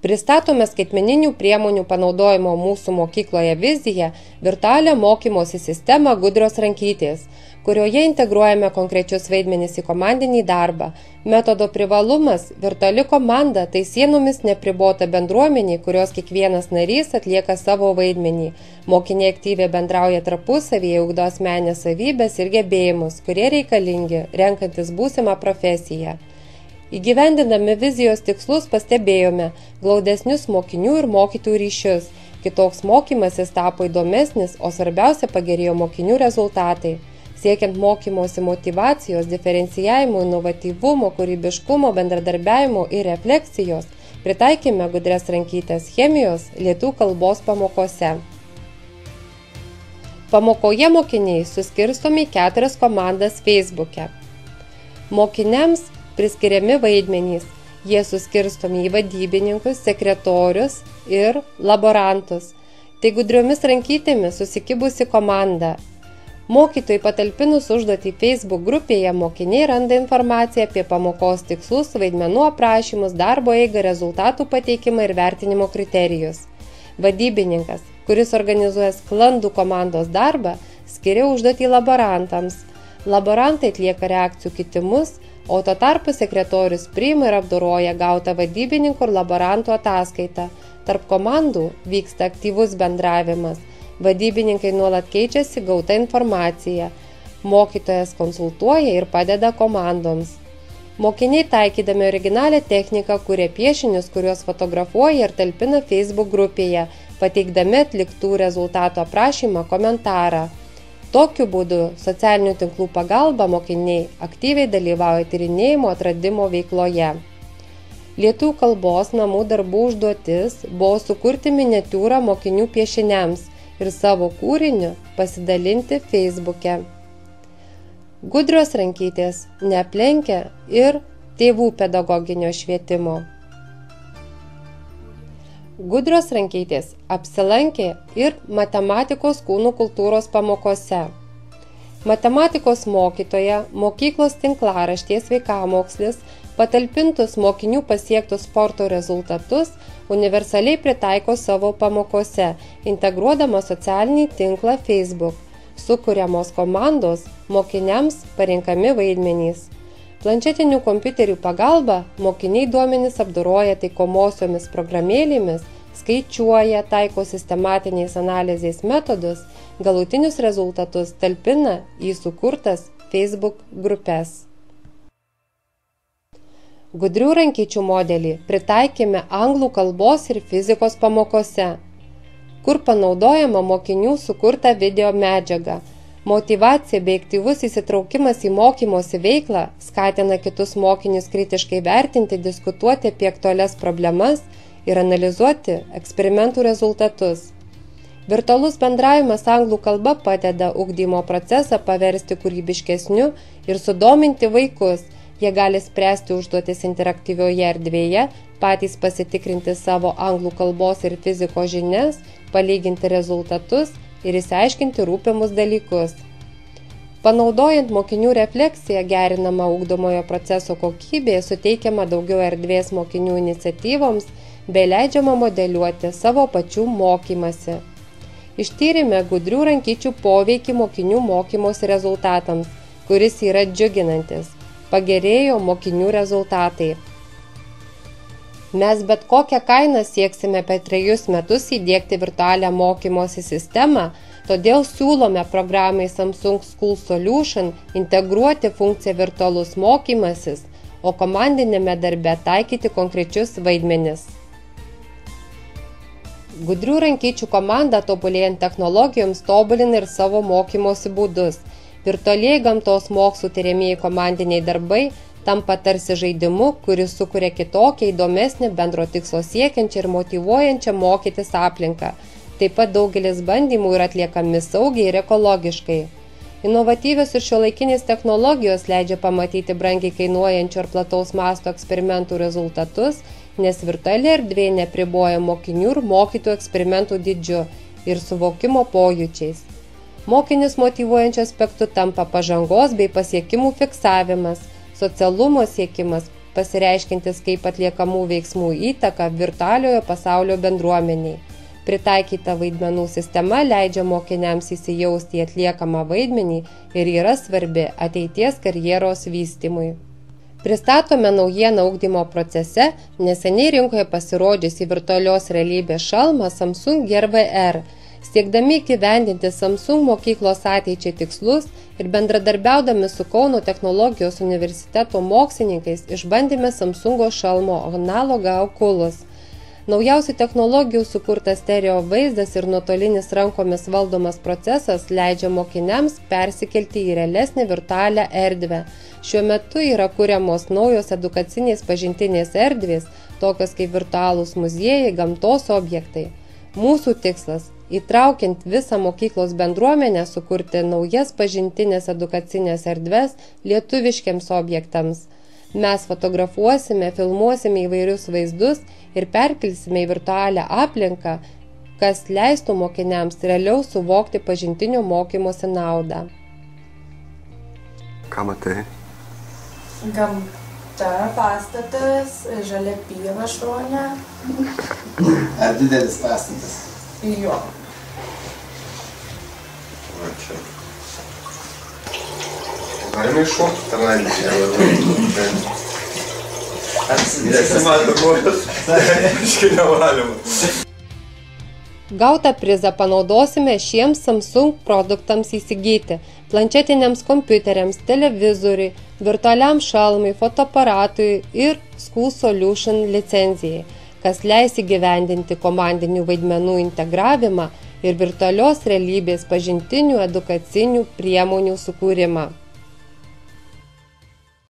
Pristatome skaitmeninių priemonių panaudojimo mūsų mokykloje viziją virtualią mokymosi sistemą Gudrios rankytės, kurioje integruojame konkrečius vaidmenis į komandinį darbą. Metodo privalumas – virtuali komanda, tai sienomis nepribota bendruomenė, kurios kiekvienas narys atlieka savo vaidmenį. Mokiniai aktyviai bendrauja tarpusavyje, ugdo asmenines savybes ir gebėjimus, kurie reikalingi, renkantis būsimą profesiją. Įgyvendindami vizijos tikslus pastebėjome glaudesnius mokinių ir mokytojų ryšius. Kitoks mokymasis tapo įdomesnis, o svarbiausia pagerėjo mokinių rezultatai. Siekiant mokymosi motyvacijos, diferencijavimo, inovatyvumo, kūrybiškumo, bendradarbiavimo ir refleksijos, pritaikėme Gudrias rankytes chemijos, lietuvių kalbos pamokose. Pamokoje mokiniai suskirstomi į 4 komandas Facebook'e. Mokiniams priskiriami vaidmenys. Jie suskirstomi į vadybininkus, sekretorius ir laborantus. Tai Gudriomis rankytėmis susikibusi komanda. Mokytojai patalpinus užduotį Facebook grupėje mokiniai randa informaciją apie pamokos tikslus, vaidmenų aprašymus, darbo eigą, rezultatų pateikimą ir vertinimo kriterijus. Vadybininkas, kuris organizuoja sklandų komandos darbą, skiria užduotį laborantams. Laborantai atlieka reakcijų kitimus, o tuo tarpu sekretorius priima ir apdoroja gautą vadybininkų ir laborantų ataskaitą. Tarp komandų vyksta aktyvus bendravimas. Vadybininkai nuolat keičiasi gauta informacija. Mokytojas konsultuoja ir padeda komandoms. Mokiniai taikydami originalią techniką kuria piešinius, kuriuos fotografuoja ir talpina Facebook grupėje, pateikdami atliktų rezultatų aprašymą komentarą. Tokiu būdu socialinių tinklų pagalba mokiniai aktyviai dalyvauja tyrinėjimo atradimo veikloje. Lietuvių kalbos namų darbų užduotis buvo sukurti miniatiūrą mokinių piešiniams ir savo kūriniu pasidalinti Facebook'e. Gudrios rankytės neaplenkia ir tėvų pedagoginio švietimo. Gudrios rankytės apsilankė ir matematikos kūnų kultūros pamokose. Matematikos mokytoja mokyklos tinklarašties Sveikamokslis patalpintus mokinių pasiektus sporto rezultatus universaliai pritaiko savo pamokose, integruodama socialinį tinklą Facebook. Sukuriamos komandos, mokiniams parenkami vaidmenys. Planšetinių kompiuterių pagalba mokiniai duomenis apdoroja taikomosiomis programėlėmis, skaičiuoja, taiko sistematiniais analizės metodus, galutinius rezultatus talpina į sukurtas Facebook grupes. Gudrių rankyčių modelį pritaikėme anglų kalbos ir fizikos pamokose, kur panaudojama mokinių sukurta video medžiaga. Motyvacija bei aktyvus įsitraukimas į mokymosi veiklą skatina kitus mokinius kritiškai vertinti, diskutuoti apie aktualias problemas ir analizuoti eksperimentų rezultatus. Virtualus bendravimas anglų kalba padeda ugdymo procesą paversti kūrybiškesniu ir sudominti vaikus. Jie gali spręsti užduotis interaktyvioje erdvėje, patys pasitikrinti savo anglų kalbos ir fizikos žinias, palyginti rezultatus ir išsiaiškinti rūpimus dalykus. Panaudojant mokinių refleksiją gerinama ugdomojo proceso kokybė, suteikiama daugiau erdvės mokinių iniciatyvoms bei leidžiama modeliuoti savo pačių mokymasi. Ištyrėme gudrių rankyčių poveikį mokinių mokymosi rezultatams, kuris yra džiuginantis. Pagerėjo mokinių rezultatai. Mes bet kokią kainą sieksime per 3 metus įdiegti virtualią mokymosi sistemą, todėl siūlome programai Samsung School Solution integruoti funkciją virtualus mokymasis, o komandinėme darbe taikyti konkrečius vaidmenis. Gudrių rankyčių komanda tobulėjant technologijoms tobulina ir savo mokymosi būdus. Virtualiai gamtos mokslų tiriamieji komandiniai darbai tampa tarsi žaidimu, kuris sukuria kitokią, įdomesnį, bendro tikslo siekiančią ir motyvuojančią mokytis aplinką. Taip pat daugelis bandymų yra atliekami saugiai ir ekologiškai. Inovatyvios ir šiuolaikinės technologijos leidžia pamatyti brangiai kainuojančių ar plataus masto eksperimentų rezultatus, nes virtuali erdvė neapriboja mokinių ir mokytojų eksperimentų dydžiu ir suvokimo pojūčiais. Mokinius motyvuojančiu aspektu tampa pažangos bei pasiekimų fiksavimas, socialumo siekimas, pasireiškintis kaip atliekamų veiksmų įtaka virtualiojo pasaulio bendruomeniai. Pritaikyta vaidmenų sistema leidžia mokiniams įsijausti į atliekamą vaidmenį ir yra svarbi ateities karjeros vystymui. Pristatome naujieną ugdymo procese neseniai rinkoje pasirodžiusį virtualios realybės šalmą Samsung Gear VR. Siekdami įgyvendinti Samsung mokyklos ateičiai tikslus ir bendradarbiaudami su Kauno technologijos universiteto mokslininkais išbandėme Samsungo šalmo analogą Oculus. Naujausių technologijų sukurtas stereo vaizdas ir nuotolinis rankomis valdomas procesas leidžia mokiniams persikelti į realesnę virtualią erdvę. Šiuo metu yra kuriamos naujos edukacinės pažintinės erdvės, tokios kaip virtualūs muziejai, gamtos objektai. Mūsų tikslas – įtraukiant visą mokyklos bendruomenę sukurti naujas pažintinės edukacinės erdves lietuviškiams objektams. Mes fotografuosime, filmuosime įvairius vaizdus ir perkelsime į virtualią aplinką, kas leistų mokiniams realiau suvokti pažintinio mokymosi naudą. Ką matai? Gamta, pastatas, žalia pieva šone. Ar didelis pastatas? Jo. Va čia. Galima iššokti tenai. Nesimato kodas. Iškai nevalima. Gautą prizą panaudosime šiems Samsung produktams įsigyti – planšetiniams kompiuteriams, televizoriui, virtualiam šalmui, fotoaparatui ir School Solution licenzijai, kas leis įgyvendinti komandinių vaidmenų integravimą ir virtualios realybės pažintinių edukacinių priemonių sukūrimą.